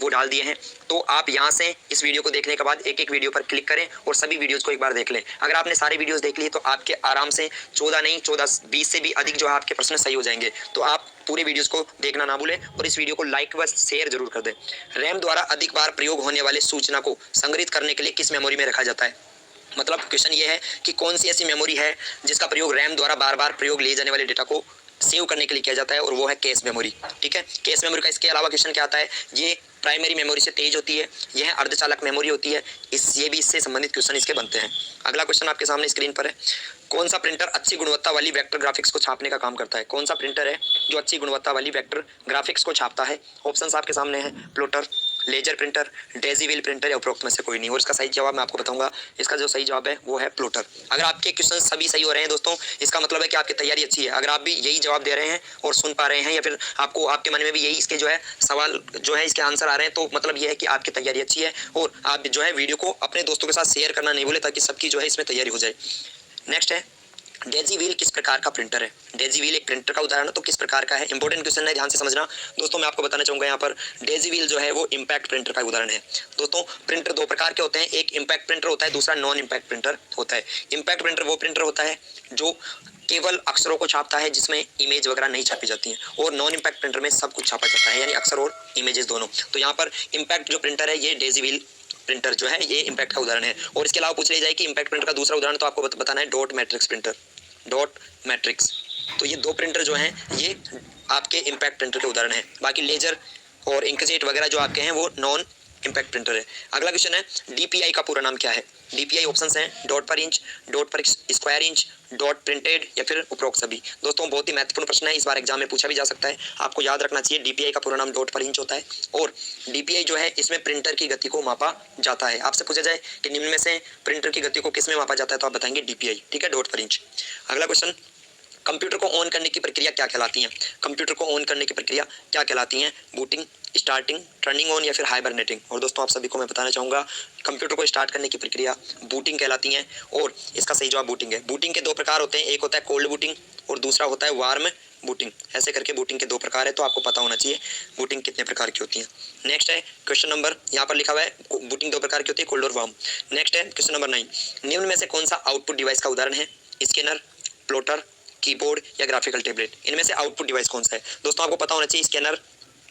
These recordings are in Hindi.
वो डाल दिए हैं। तो आप यहाँ से इस वीडियो को देखने के बाद एक एक वीडियो पर क्लिक करें और सभी वीडियोज़ को एक बार देख लें। अगर आपने सारे वीडियोज़ देख लिए तो आपके आराम से 14 नहीं 14-20 से भी अधिक जो है आपके प्रश्न सही हो जाएंगे। तो आप पूरे वीडियोज़ को देखना ना भूलें और इस वीडियो को लाइक व शेयर जरूर कर दें। रैम द्वारा अधिक बार प्रयोग होने वाले सूचना को संग्रहित करने के लिए किस मेमोरी में रखा जाता है? मतलब क्वेश्चन ये है कि कौन सी ऐसी मेमोरी है जिसका प्रयोग रैम द्वारा बार बार प्रयोग लिए जाने वाले डेटा को सेव करने के लिए किया जाता है, और वो है कैश मेमोरी। ठीक है, कैश मेमोरी का इसके अलावा क्वेश्चन क्या आता है, ये प्राइमरी मेमोरी से तेज होती है, यह अर्धचालक मेमोरी होती है। ये भी इससे संबंधित क्वेश्चन इसके बनते हैं। अगला क्वेश्चन आपके सामने स्क्रीन पर है, कौन सा प्रिंटर अच्छी गुणवत्ता वाली वेक्टर ग्राफिक्स को छापने का काम करता है? कौन सा प्रिंटर है जो अच्छी गुणवत्ता वाली वेक्टर ग्राफिक्स को छापता है? ऑप्शंस आपके सामने हैं, plotter, laser printer, daisy wheel printer या उपरोक्त में से कोई नहीं। और इसका सही जवाब मैं आपको बताऊंगा। इसका जो सही जवाब है वो है प्लॉटर। अगर आपके क्वेश्चन सभी सही हो रहे हैं दोस्तों, इसका मतलब है कि आपकी तैयारी अच्छी है। अगर आप भी यही जवाब दे रहे हैं और सुन पा रहे हैं, या फिर आपको आपके मन में भी यही इसके जो है सवाल जो है इसके आंसर आ रहे हैं, तो मतलब ये है कि आपकी तैयारी अच्छी है। और आप जो है वीडियो को अपने दोस्तों के साथ शेयर करना नहीं भूले, ताकि सबकी जो है इसमें तैयारी हो जाए। नेक्स्ट है, डेजी व्हील किस प्रकार का प्रिंटर है? डेजी व्हील एक प्रिंटर का उदाहरण है, तो किस प्रकार का है? इंपॉर्टेंट क्वेश्चन है, ध्यान से समझना दोस्तों। मैं आपको बताना चाहूंगा यहाँ पर, डेजी व्हील जो है वो इम्पैक्ट प्रिंटर का उदाहरण है। दोस्तों प्रिंटर दो प्रकार के होते हैं, एक इम्पैक्ट प्रिंटर होता है, दूसरा नॉन इम्पैक्ट प्रिंटर होता है। इम्पैक्ट प्रिंटर वो प्रिंटर होता है जो केवल अक्षरों को छापता है, जिसमें इमेज वगैरह नहीं छापी जाती है, और नॉन इम्पैक्ट प्रिंटर में सब कुछ छापा जाता है, यानी अक्षर और इमेजेस दोनों। तो यहाँ पर इम्पैक्ट जो प्रिंटर है, ये डेजी व्हील प्रिंटर जो है ये इम्पैक्ट का उदाहरण है। और इसके अलावा पूछ लिया जाए कि इम्पैक्ट प्रिंटर का दूसरा उदाहरण, तो आपको बताना है dot matrix printer, dot matrix. तो ये दो प्रिंटर जो हैं ये आपके इम्पैक्ट प्रिंटर के उदाहरण हैं। बाकी लेजर और इंकजेट वगैरह जो आपके हैं वो नॉन इम्पैक्ट प्रिंटर है। अगला क्वेश्चन है, डीपीआई का पूरा नाम क्या है? डीपीआई ऑप्शंस हैं, डॉट पर इंच, डॉट पर स्क्वायर इंच, डॉट प्रिंटेड या फिर उपरोक्त सभी। दोस्तों बहुत ही महत्वपूर्ण प्रश्न है, इस बार एग्जाम में पूछा भी जा सकता है। आपको याद रखना चाहिए डीपीआई का पूरा नाम डॉट पर इंच होता है, और डीपीआई जो है इसमें प्रिंटर की गति को मापा जाता है। आपसे पूछा जाए कि निम्न में से प्रिंटर की गति को किस में मापा जाता है, तो आप बताएंगे डीपीआई। ठीक है, डॉट पर इंच। अगला क्वेश्चन, कंप्यूटर को ऑन करने की प्रक्रिया क्या कहलाती है? कंप्यूटर को ऑन करने की प्रक्रिया क्या कहलाती है? बूटिंग, स्टार्टिंग, टर्निंग ऑन या फिर हाइबरनेटिंग। और दोस्तों आप सभी को मैं बताना चाहूँगा, कंप्यूटर को स्टार्ट करने की प्रक्रिया बूटिंग कहलाती है, और इसका सही जवाब बूटिंग है। बूटिंग के दो प्रकार होते हैं, एक होता है कोल्ड बूटिंग और दूसरा होता है वार्म बूटिंग। ऐसे करके बूटिंग के दो प्रकार है, तो आपको पता होना चाहिए बूटिंग कितने प्रकार की होती है। नेक्स्ट है क्वेश्चन नंबर, यहाँ पर लिखा हुआ है बूटिंग दो प्रकार की होती है, कोल्ड और वार्म। नेक्स्ट है क्वेश्चन नंबर 9, निम्न में से कौन सा आउटपुट डिवाइस का उदाहरण है? स्कैनर, प्लॉटर, कीबोर्ड या ग्राफिकल टेबलेट। इनमें से आउटपुट डिवाइस कौन सा है? दोस्तों आपको पता होना चाहिए स्कैनर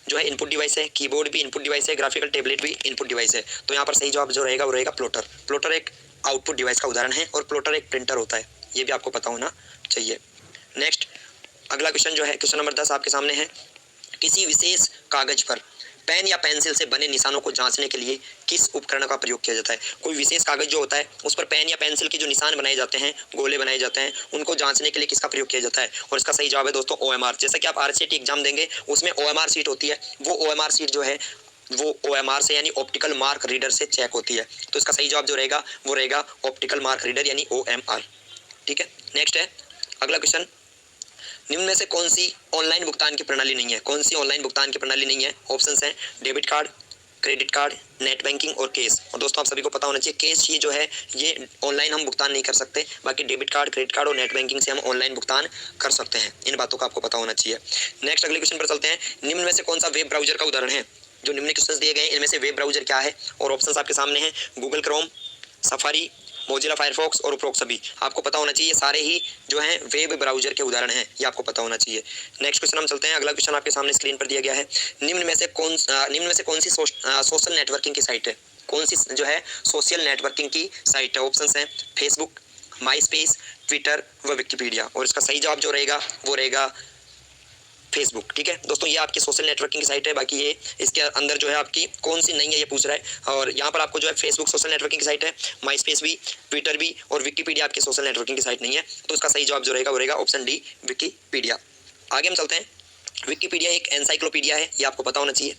जो है इनपुट डिवाइस है, कीबोर्ड भी इनपुट डिवाइस है, ग्राफिकल टेबलेट भी इनपुट डिवाइस है। तो यहाँ पर सही जवाब जो रहेगा वो रहेगा प्लॉटर। प्लॉटर एक आउटपुट डिवाइस का उदाहरण है, और प्लॉटर एक प्रिंटर होता है, ये भी आपको पता होना चाहिए। नेक्स्ट अगला क्वेश्चन जो है क्वेश्चन नंबर 10 आपके सामने है, किसी विशेष कागज पर पेन या पेंसिल से बने निशानों को जांचने के लिए किस उपकरण का प्रयोग किया जाता है? कोई विशेष कागज जो होता है उस पर पेन या पेंसिल के जो निशान बनाए जाते हैं, गोले बनाए जाते हैं, उनको जांचने के लिए किसका प्रयोग किया जाता है? और इसका सही जवाब है दोस्तों ओएमआर। जैसा कि आप आरसीटी एग्जाम देंगे उसमें ओएमआर सीट होती है, वो ओएमआर सीट जो है वो ओएमआर से यानी ऑप्टिकल मार्क रीडर से चेक होती है। तो इसका सही जवाब जो रहेगा वो रहेगा ऑप्टिकल मार्क रीडर यानी ओएमआर। ठीक है, नेक्स्ट है अगला क्वेश्चन, निम्न में से कौन सी ऑनलाइन भुगतान की प्रणाली नहीं है? कौन सी ऑनलाइन भुगतान की प्रणाली नहीं है? ऑप्शंस हैं debit card, credit card, net banking और कैश। और दोस्तों आप सभी को पता होना चाहिए कैश ये जो है ये ऑनलाइन हम भुगतान नहीं कर सकते, बाकी डेबिट कार्ड, क्रेडिट कार्ड और नेट बैंकिंग से हम ऑनलाइन भुगतान कर सकते हैं। इन बातों का आपको पता होना चाहिए। नेक्स्ट अगले क्वेश्चन पर चलते हैं, निम्न में से कौन सा वेब ब्राउजर का उदाहरण है? जो निम्न क्वेश्चन दिए गए इनमें से वेब ब्राउजर क्या है? और ऑप्शन आपके सामने हैं, Google Chrome, safari, Mozilla Firefox और उपरोक्त सभी। आपको पता होना चाहिए सारे ही जो हैं वेब ब्राउजर के उदाहरण हैं, ये आपको पता होना चाहिए। नेक्स्ट क्वेश्चन हम चलते हैं, अगला क्वेश्चन आपके सामने स्क्रीन पर दिया गया है, निम्न में से कौन सी सोशल नेटवर्किंग की साइट है? कौन सी जो है सोशल नेटवर्किंग की साइट है? ऑप्शंस हैं फेसबुक, माई स्पेस, ट्विटर व विकिपीडिया। और इसका सही जवाब जो रहेगा वो रहेगा फेसबुक। ठीक है दोस्तों, ये आपकी सोशल नेटवर्किंग की साइट है। बाकी ये इसके अंदर जो है आपकी कौन सी नहीं है ये पूछ रहा है, और यहाँ पर आपको जो है फेसबुक सोशल नेटवर्किंग की साइट है, माई स्पेस भी, ट्विटर भी और विकिपीडिया आपकी सोशल नेटवर्किंग की साइट नहीं है। तो इसका सही जवाब जो रहेगा वो रहेगा ऑप्शन डी विकिपीडिया। आगे हम चलते हैं, विकिपीडिया एक एनसाइक्लोपीडिया है, ये आपको पता होना चाहिए।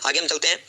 आगे हम चलते हैं,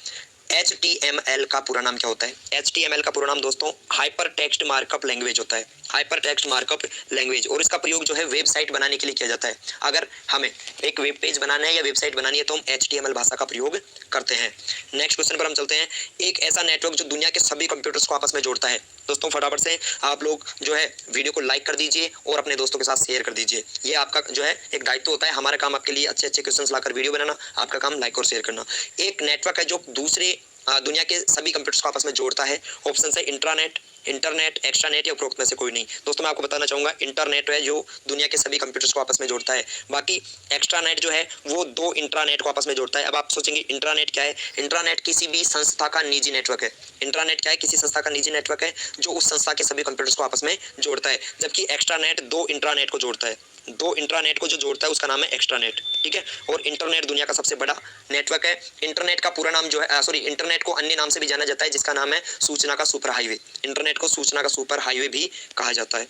HTML का पूरा नाम क्या होता है? HTML का पूरा नाम दोस्तों हाइपर टेक्स्ट मार्कअप लैंग्वेज होता है, हाइपर टेक्स्ट मार्कअप लैंग्वेज। और इसका प्रयोग जो है वेबसाइट बनाने के लिए किया जाता है। अगर हमें एक वेब पेज बनाना है या वेबसाइट बनानी है तो हम HTML भाषा का प्रयोग करते हैं। नेक्स्ट क्वेश्चन पर हम चलते हैं। एक ऐसा नेटवर्क जो दुनिया के सभी कंप्यूटर्स को आपस में जोड़ता है। दोस्तों फटाफट से आप लोग जो है वीडियो को लाइक कर दीजिए और अपने दोस्तों के साथ शेयर कर दीजिए। ये आपका जो है एक दायित्व होता है। हमारा काम आपके लिए अच्छे अच्छे क्वेश्चंस लाकर वीडियो बनाना, आपका काम लाइक और शेयर करना। एक नेटवर्क है जो दूसरे दुनिया के सभी कंप्यूटर्स को आपस में जोड़ता है। ऑप्शन है इंट्रानेट, इंटरनेट, एक्स्ट्रानेट या उपरोक्त में से कोई नहीं। दोस्तों मैं आपको बताना चाहूँगा इंटरनेट है जो दुनिया के सभी कंप्यूटर्स को आपस में जोड़ता है। बाकी एक्स्ट्रानेट जो है वो दो इंट्रानेट को आपस में जोड़ता है। अब आप सोचेंगे इंट्रानेट क्या है? इंट्रानेट किसी भी संस्था का निजी नेटवर्क है। इंट्रानेट क्या है? किसी संस्था का निजी नेटवर्क है जो उस संस्था के सभी कंप्यूटर्स को आपस में जोड़ता है। जबकि एक्स्ट्रानेट दो इंट्रानेट को जोड़ता है। दो इंट्रानेट को जो जोड़ता है उसका नाम है एक्स्ट्रानेट, ठीक है। और इंटरनेट दुनिया का सबसे बड़ा नेटवर्क है। इंटरनेट का पूरा नाम जो है इंटरनेट को अन्य नाम से भी जाना जाता है जिसका नाम है सूचना का सुपर हाईवे। इंटरनेट को सूचना का सुपर हाईवे भी कहा जाता है।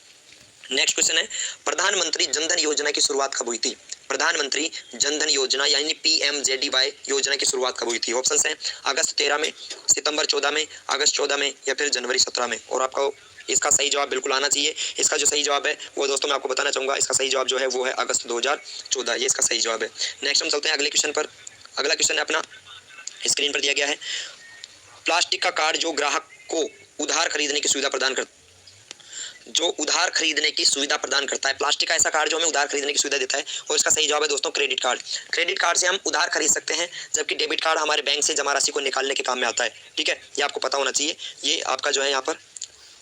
नेक्स्ट क्वेश्चन है प्रधानमंत्री जनधन योजना की शुरुआत कब हुई थी? प्रधानमंत्री जनधन योजना यानी PMJDY योजना की शुरुआत कब हुई थी? ऑप्शन है अगस्त 13 में, सितंबर 14 में, अगस्त 14 में या फिर जनवरी 17 में। और आपका इसका सही जवाब बिल्कुल आना चाहिए। इसका जो सही जवाब है वो दोस्तों मैं आपको बताना चाहूँगा, इसका सही जवाब जो है वो है अगस्त 2014। ये इसका सही जवाब है। नेक्स्ट हम चलते हैं अगले क्वेश्चन पर। अगला क्वेश्चन है अपना स्क्रीन पर दिया गया है। प्लास्टिक का कार्ड जो ग्राहक को उधार खरीदने की सुविधा प्रदान करता है। प्लास्टिक का ऐसा कार्ड जो हमें उधार खरीदने की सुविधा देता है। और इसका सही जवाब है दोस्तों क्रेडिट कार्ड। क्रेडिट कार्ड से हम उधार खरीद सकते हैं, जबकि डेबिट कार्ड हमारे बैंक से जमा राशि को निकालने के काम में आता है, ठीक है। ये आपको पता होना चाहिए। ये आपका जो है यहाँ पर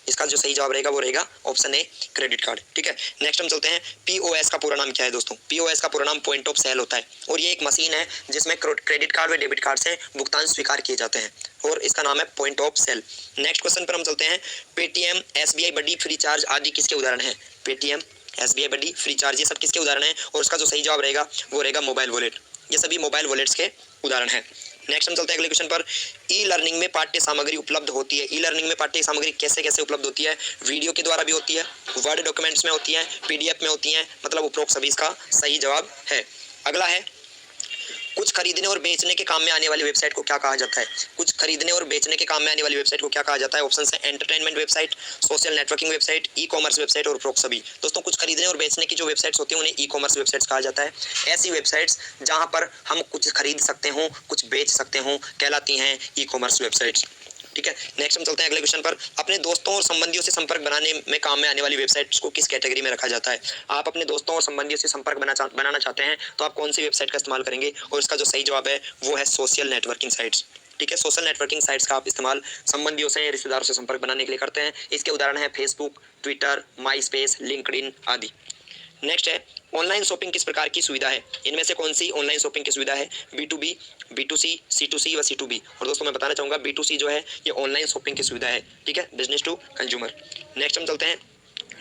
इसका जो सही जवाब रहेगा वो रहेगा ऑप्शन ए क्रेडिट कार्ड, ठीक है। नेक्स्ट हम चलते हैं POS का पूरा नाम क्या है दोस्तों? POS का पूरा नाम पॉइंट ऑफ सेल होता है। और ये एक मशीन है जिसमें क्रेडिट कार्ड व डेबिट कार्ड से भुगतान स्वीकार किए जाते हैं और इसका नाम है point of sale. Next question पर हम चलते हैं। Paytm, SBI buddy, Freecharge आदि किसके उदाहरण है? Paytm, SBI buddy, Freecharge ये सब किसके उदाहरण है? और इसका जो सही जवाब रहेगा वो रहेगा मोबाइल वॉलेट। ये सभी मोबाइल वॉलेट्स के उदाहरण है। नेक्स्ट हम चलते हैं अगले क्वेश्चन पर। ई लर्निंग में पाठ्य सामग्री उपलब्ध होती है। ई लर्निंग में पाठ्य सामग्री कैसे कैसे उपलब्ध होती है? वीडियो के द्वारा भी होती है, वर्ड डॉक्यूमेंट्स में होती है, PDF में होती है, मतलब उपरोक्त सभी इसका सही जवाब है। अगला है कुछ खरीदने और बेचने के काम में आने वाली वेबसाइट को क्या कहा जाता है? कुछ खरीदने और बेचने के काम में आने वाली वेबसाइट को क्या कहा जाता है? ऑप्शन है entertainment website, social networking website, e-commerce website और उपरोक्त सभी। दोस्तों कुछ खरीदने और बेचने की जो वेबसाइट्स होती हैं उन्हें ई-कॉमर्स वेबसाइट्स कहा जाता है। ऐसी वेबसाइट्स जहां पर हम कुछ खरीद सकते हों, कुछ बेच सकते हों, कहलाती हैं ई-कॉमर्स वेबसाइट्स, ठीक है। नेक्स्ट हम चलते हैं अगले क्वेश्चन पर। अपने दोस्तों और संबंधियों से संपर्क बनाने में काम में आने वाली वेबसाइट्स को किस कैटेगरी में रखा जाता है? आप अपने दोस्तों और संबंधियों से संपर्क बनाना चाहते हैं तो आप कौन सी वेबसाइट का इस्तेमाल करेंगे? और इसका जो सही जवाब है वो है सोशल नेटवर्किंग साइट्स, ठीक है। सोशल नेटवर्किंग साइट्स का आप इस्तेमाल संबंधियों से, रिश्तेदारों से संपर्क बनाने के लिए करते हैं। इसके उदाहरण है फेसबुक, ट्विटर, माई स्पेस, लिंक्डइन आदि। नेक्स्ट है ऑनलाइन शॉपिंग किस प्रकार की सुविधा है? इनमें से कौन सी ऑनलाइन शॉपिंग की सुविधा है? B2B, B2C, C2C व C2B। और दोस्तों मैं बताना चाहूँगा B2C जो है ये ऑनलाइन शॉपिंग की सुविधा है, ठीक है, बिजनेस टू कंज्यूमर। नेक्स्ट हम चलते हैं।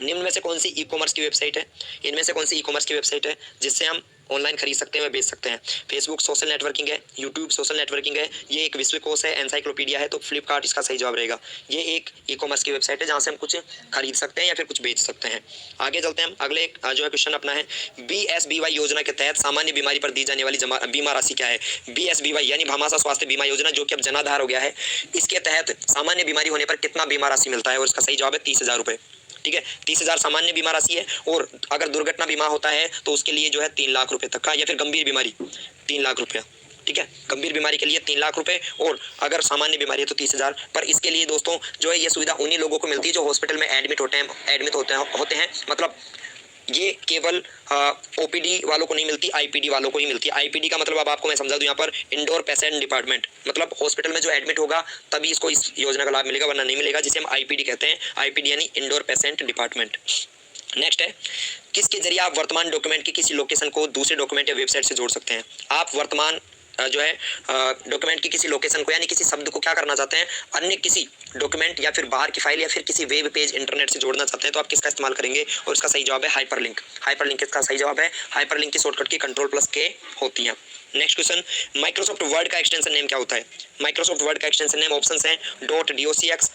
निम्न में से कौन सी ई-कॉमर्स की वेबसाइट है? इनमें से कौन सी ई-कॉमर्स की वेबसाइट है जिससे हम ऑनलाइन खरीद सकते हैं व बेच सकते हैं? फेसबुक सोशल नेटवर्किंग है, यूट्यूब सोशल नेटवर्किंग है, ये एक विश्वकोश है, एनसाइक्लोपीडिया है, तो फ्लिपकार्ट इसका सही जवाब रहेगा। ये एक ई-कॉमर्स की वेबसाइट है जहाँ से हम कुछ खरीद सकते हैं या फिर कुछ बेच सकते हैं। आगे चलते हैं हम। अगले जो है क्वेश्चन अपना है BSBY योजना के तहत सामान्य बीमारी पर दी जाने वाली बीमा राशि क्या है? BSBY यानी भामाशाह स्वास्थ्य बीमा योजना जो कि अब जनाधार हो गया है, इसके तहत सामान्य बीमारी होने पर कितना बीमा राशि मिलता है? और इसका सही जवाब है 30,000 रुपये, ठीक है। 30,000 सामान्य बीमा राशि है और अगर दुर्घटना बीमा होता है तो उसके लिए जो है 3 लाख रुपए तक का, या फिर गंभीर बीमारी 3 लाख रुपया, ठीक है। गंभीर बीमारी के लिए 3 लाख रुपए और अगर सामान्य बीमारी है तो 30,000। पर इसके लिए दोस्तों जो है ये सुविधा उन्हीं लोगों को मिलती है जो हॉस्पिटल में एडमिट होते हैं। मतलब ये केवल OPD वालों को नहीं मिलती, IPD वालों को ही मिलती है। IPD का मतलब अब आपको मैं समझा दूं यहाँ पर इंडोर पेशेंट डिपार्टमेंट, मतलब हॉस्पिटल में जो एडमिट होगा तभी इसको इस योजना का लाभ मिलेगा, वरना नहीं मिलेगा, जिसे हम IPD कहते हैं। IPD यानी इंडोर पेशेंट डिपार्टमेंट। नेक्स्ट है किसके जरिए आप वर्तमान डॉक्यूमेंट की किसी लोकेशन को दूसरे डॉक्यूमेंट या वेबसाइट से जोड़ सकते हैं? आप वर्तमान जो है डॉक्यूमेंट की किसी लोकेशन को यानी किसी शब्द को क्या करना चाहते हैं, अन्य किसी डॉक्यूमेंट या फिर बाहर की फाइल या फिर किसी वेब पेज इंटरनेट से जोड़ना चाहते हैं तो आप किसका इस्तेमाल करेंगे? और इसका सही जवाब है हाइपरलिंक। हाइपरलिंक इसका सही जवाब है। हाइपरलिंक की शॉर्टकट की Ctrl+K होती है। नेक्स्ट क्वेश्चन माइक्रोसॉफ्ट वर्ड का एक्सटेंशन नेम क्या होता है? माइक्रोसॉफ्ट वर्ड का एक्सटेंशन नेम ऑप्शन है .docx,